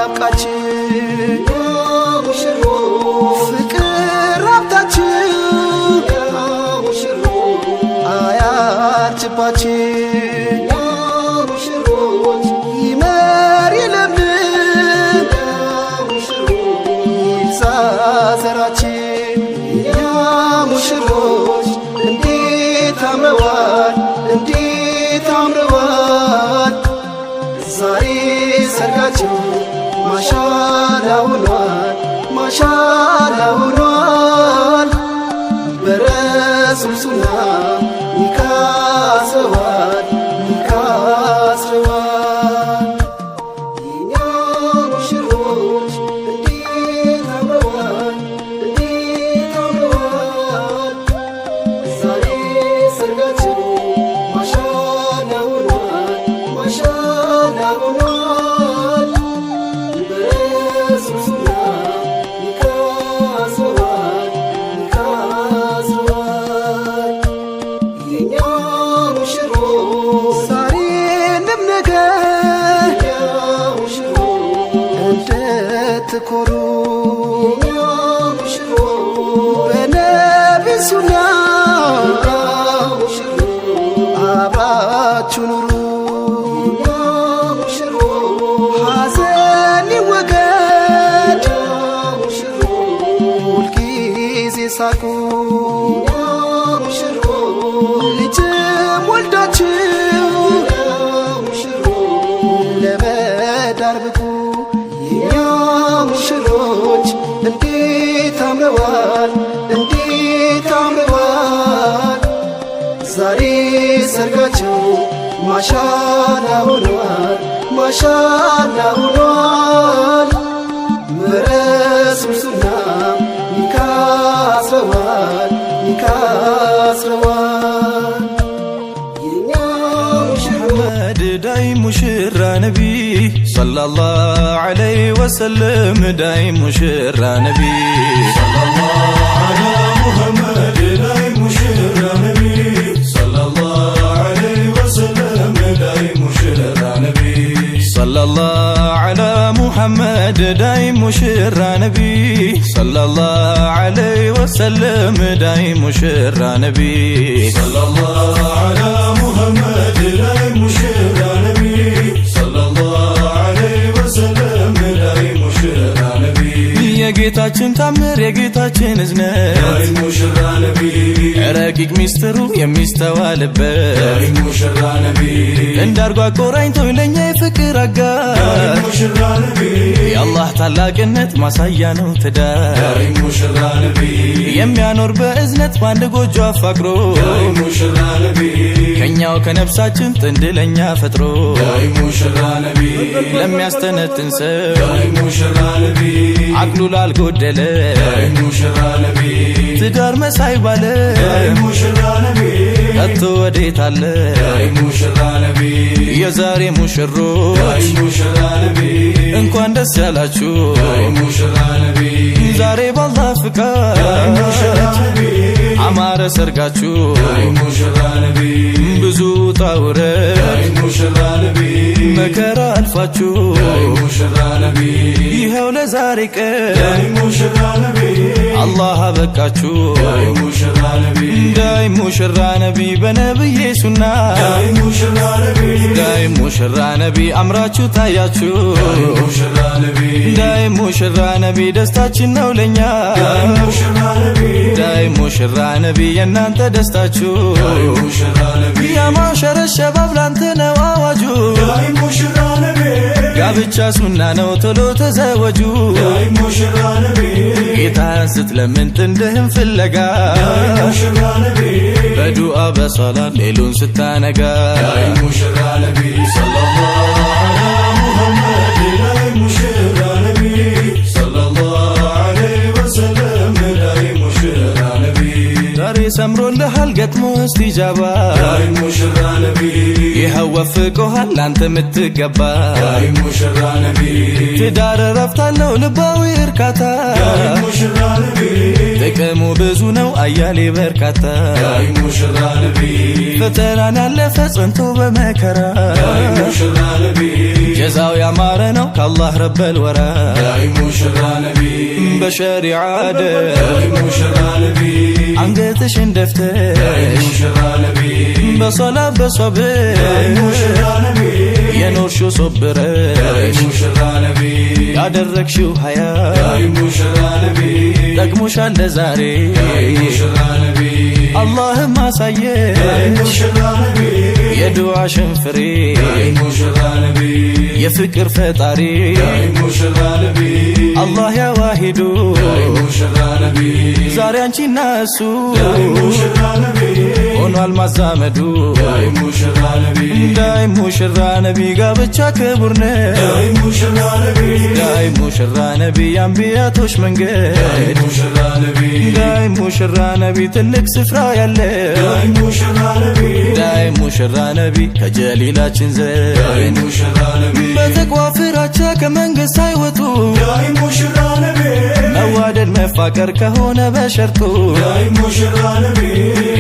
ያብቃችሁ ፍቅር ሀብታችሁ አያርጅባችሁ ይመር ይለምልም ይብዛ ዘራችሁ የኛ ሙሽሮች እንዴት አምረዋል እንዴት አምረዋል ዛሬ ሰርጋችሁ ማሻአላ ሆኗል ማሻአላ ሆኗል በረሱል ሱና ኒካ አስረዋል ኒካ አስረዋል የኛ ሙሽሮች እንዴት አምረዋል እንዴት አምረዋል ዛሬ ሰርጋችሁ ማሻአላ ሆኗል ማሻአላ ሆኗል በረሱል ሱና ኒካ አስረዋል ኒካ አስረዋል የኛ ሙሽሮች ዛሬንም ነገ እንድትኮሩ በነቢ ሱና አብራችሁ ኑሩ ሐዘን ይወገድ ሁልጊዜ ሳቁ ልጅም ወልዳችሁ ለመዳር ብቁ የኛ ሙሽሮች እንዴት አምረዋል እንዴት አምረዋል ዛሬ ሰርጋችሁ ማሻአላ ሆኗል ማሻአላ ሆኗል በረሱል ሱና ኒካ አስረዋል ኒካ አስረዋል የኛ ሙሐመድ ዳይ ሙሽራ ነቢ ሰለላሁ ዐለይሂ ወሰለም ዳይ ሙሽራ ነቢ ሰለላሁ ዐላ ሙሐመድ ዳይ ሙሽራ ነቢ ሰለላሁ ዐለይሂ ወሰለም ዳይ ሙሽራ ነቢ ሰለላሁ ዐላ ሙሐመድ ዳይ ሙሽራ ነቢ ሰለላሁ ዐለይሂ ወሰለም ዳይ ሙሽራ ነቢ ሰለላሁ ዐላ ሙሐመድ ዳይ ሙሽራ ነቢ ሰለላሁ ዐለይሂ ወሰለም ዳይ ሙሽራ ነቢ የጌታችን ታምር የጌታችን እዝነት ዳይ ሙሽራ ነቢ ረቂቅ ሚስጥሩ የሚስተዋልበት ዳይ ሙሽራ ነቢ እንዳርጓ ቆራኝቶ ለኛ የፍቅር አጋር ዳይ ሙሽራ ነቢ የአላህ ታላቅነት ማሳያ ነው ትዳር ዳይ ሙሽራ ነቢ የሚያኖር በእዝነት በአንድ ጎጆ አፋቅሮ ዳይ ሙሽራ ነቢ ከኛው ከነፍሳችን ጥንድ ለኛ ፈጥሮ ዳይ ሙሽራ ነቢ ለሚያስተነትን ሰው ዳይ ሙሽራ ነቢ አቅሉ ላልጎደለ ዳይ ሙሽራ ነቢ ትዳር መሳይ ባለ ዳይ ሙሽራ ነቢ ከቶ ወዴት አለ ዳይ ሙሽራ ነቢ የዛሬ ሙሽሮች ዳይ ሙሽራ ነቢ እንኳን ደስ ያላችሁ ዳይ ሙሽራ ነቢ ዛሬ ባላህ ፍቃድ ዳይ ሙሽራ ነቢ አማረ ሰርጋችሁ ዳይ ሙሽራ ነቢ ብዙ ጣውረ ዳይ ሙሽራ ነቢ መከራ አልፋችሁ ዳይ ሙሽራ ነቢ ይኸው ለዛሬ ቀን ዳይ ሙሽራ ነቢ አላህ አበቃችሁ ዳይ ሙሽራ ነቢ ዳይ ሙሽራ ነቢ በነብዬ ሱና ዳይ ሙሽራ ነቢ ዳይ ሙሽራ ነቢ አምራችሁ ታያችሁ ዳይ ሙሽራ ነቢ ዳይ ሙሽራ ነቢ ደስታችን ነው ለኛ ዳይ ሙሽራ ነቢ ዳይ ሙሽራ ነቢ የናንተ ደስታችሁ ዳይ ሙሽራ ነቢ ያማሸረ ሸባብ ላንተ ነው አዋጁ ዳይ ሙሽራ ነቢ ጋብቻ ሱና ነው ቶሎ ተዘወጁ ዳይ ሙሽራ ነቢ ጌታን ስትለምን ጥንድህን ፍለጋ ዳይ ሙሽራ ነቢ በዱዓ በሰላት ሌሉን ስታነጋ ዳይ ሙሽራ ነቢ ሰለላሁ ዐላ ሙሐመድ ዳይ ሙሽራ ነቢ ሰለላሁ ዐለይሂ ወሰለም ዳይ ሙሽራ ነቢ ዛሬ ሰምሮልሃል ገጥሞ እስቲጃባ ዳይ ሙሽራ ነቢ ይኸው ወፍቆሃል ላንተ ምትገባ ዳይ ሙሽራ ነቢ ትዳር ረፍታለው ልባዊ እርካታ ዳይ ሙሽራ ነቢ ጥቅሙ ብዙ ነው አያሌ በርካታ ዳይ ሙሽራ ነቢ ፈተናን ያለፈ ጸንቶ በመከራ ዳይ ሙሽራ ነቢ ጀዛው ያማረ ነው ካላህ الله رب الورى داي مشرى نبي بشريعة داي مشرى نبي አንገትሽ እንደፍተሽ داي مشرى نبي በሶላት በሶብር داي مشرى نبي የኖርሽው ሶብረሽ داي مشرى نبي ያደረግሽው ሀያ داي مشرى نبي ጠቅሞሻል ለዛሬ داي مشرى نبي አላህም አሳየሽ داي مشرى نبي የዱዓሽን ፍሬ داي مشرى نبي የፍቅር ፈጣሪ داي مشرى نبي አላህ ያዋሂዱ داي مشرى نبي ዛሬ አንቺና እሱ داي مشرى نبي ሆኗል ማዛመዱ داي مشرى نبي ዳይ ሙሽራ ነቢ ጋብቻ ክቡር ነው داي مشرى نبي ዳይ ሙሽራ ነቢ የአንቢያቶች መንገድ داي مشرى نبي ዳይ ሙሽራ ነቢ ትልቅ ስፍራ ያለ داي مشرى نبي ዳይ ሙሽራ ነቢ ከጀሊላችን ዘንድ داي مشرى نبي በተቋ ፍራቻ ከመንግስት ሳይወጡ داي مشرى نبي መዋደድ መፋቀር ከሆነ በሸርጡ داي مشرى نبي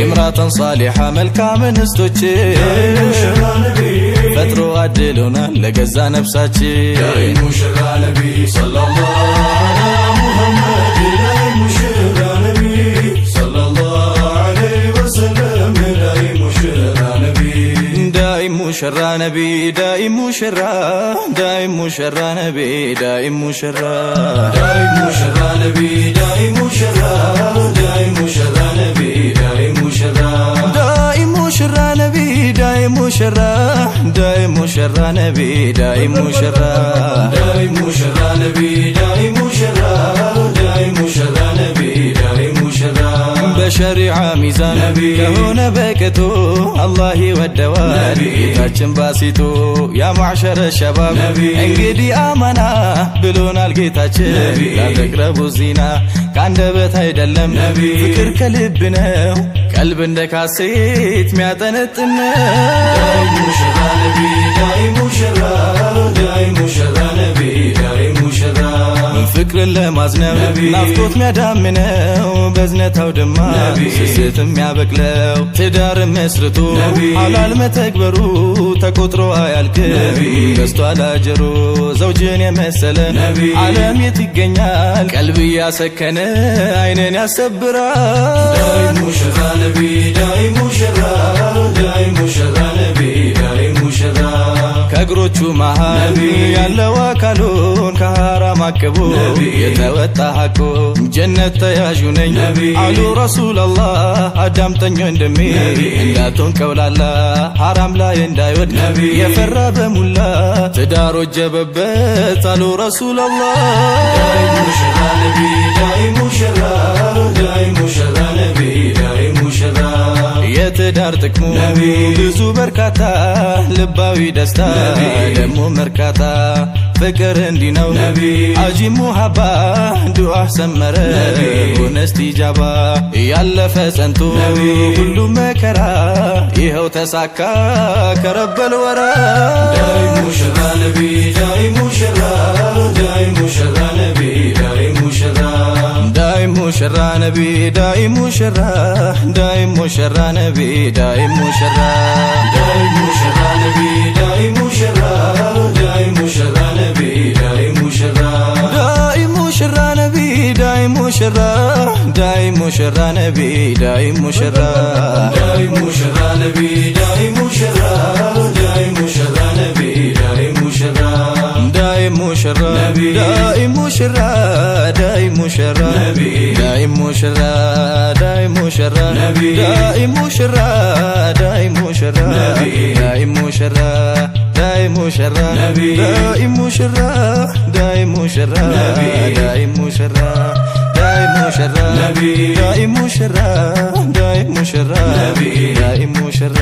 ኢምራተን ሳሊሓ መልካም እንስቶች داي مشرى نبي ፈጥሮ አድሎናል ለገዛ ነፍሳችን داي مشرى نبي صلى الله على محمد داي مشرى نبي صلى الله عليه وسلم داي مشرى نبي ዳይ ሙሽራ ነቢ ዳይ ሙሽራ ዳይ ሙሽራ ነቢ ዳይ ሙሽራ داي مشرى نبي داي مشرى داي مشرى نبي داي مشرى ዳይ ሙሽራ ነቢ ዳይ ሙሽራ ዳይ ሙሽራ ነቢ ዳይ ሙሽራ داي مشرى نبي داي مشرى داي مشرى نبي داي مشرى በሸሪዓ ሚዛን ከሆነ በቅጡ አላህ ይወደዋል ጌታችን ባሲቱ ያ ማዕሸረ ሸባብ እንግዲህ አማና ብሎናል ጌታችን ላተቅረቡ ዚና ከአንደበት አይደለም ፍቅር ከልብ ነው ቀልብ እንደ ካሴት ሚያጠነጥን داي مشرى نبي داي مشرى داي مشرى نبي داي مشرى ፍቅርን ለማዝነብ ናፍቆት ሚያዳምነው በዝነታው ድማ ስስት የሚያበቅለው ትዳር መስርቶ ሐላል መተግበሩ ተቆጥሮ አያልቅም በስቷል አጀሩ ዘውጅን የመሰለ ዓለም የት ይገኛል ቀልብ እያሰከነ አይንን ያሰብራል داي مشرى نبي داي مشرى داي مشرى نبي داي مشرى ከእግሮቹ መሃል ያለው አካሉን ከሐራም አቅቦ የተወጣ ሐቁ ጀነት ተያዡ ነኝ አሉ ረሱላላህ አዳምጠኝ ወንድሜ እንዳትሆን ቀውላላ ሐራም ላይ እንዳይወድቅ የፈራ በሙላ ትዳር ወጀበበት አሉ ረሱላላህ داي مشرى نبي داي مشرى داي مشرى نبي داي مشرى የትዳር ጥቅሙ ብዙ በርካታ ልባዊ ደስታ ደሞ መርካታ ፍቅር እንዲህ ነው አጂ ሙሐባ ዱዓ ሰመረ ሆነ እስቲጃባ ያለፈ ጸንቶ ሁሉም መከራ ይኸው ተሳካ ከረበል ወራ داي مشرى نبي داي مشرى داي مشرى نبي داي مشرى ዳይ ሙሽራ ነቢ ዳይ ሙሽራ ዳይ ሙሽራ ነቢ ዳይ ሙሽራ داي مشرى نبي داي مشرى داي مشرى نبي داي مشرى ዳይ ሙሽራ ነቢ ዳይ ሙሽራ ዳይ ሙሽራ ነቢ ዳይ ሙሽራ داي مشرى نبي داي مشرى داي مشرى نبي داي مشرى ዳይ ሙሽራ ዳይ ሙሽራ ዳይ ሙሽራ ዳይ ሙሽራ ዳይ ሙሽራ ዳይ ሙሽራ ዳይ ሙሽራ ዳይ ሙሽራ ዳይ ሙሽራ ዳይ ሙሽራ ዳይ ሙሽራ ዳይ ሙሽራ ዳይ ሙሽራ ዳይ ሙሽራ ዳይ ሙሽራ ዳይ ሙሽራ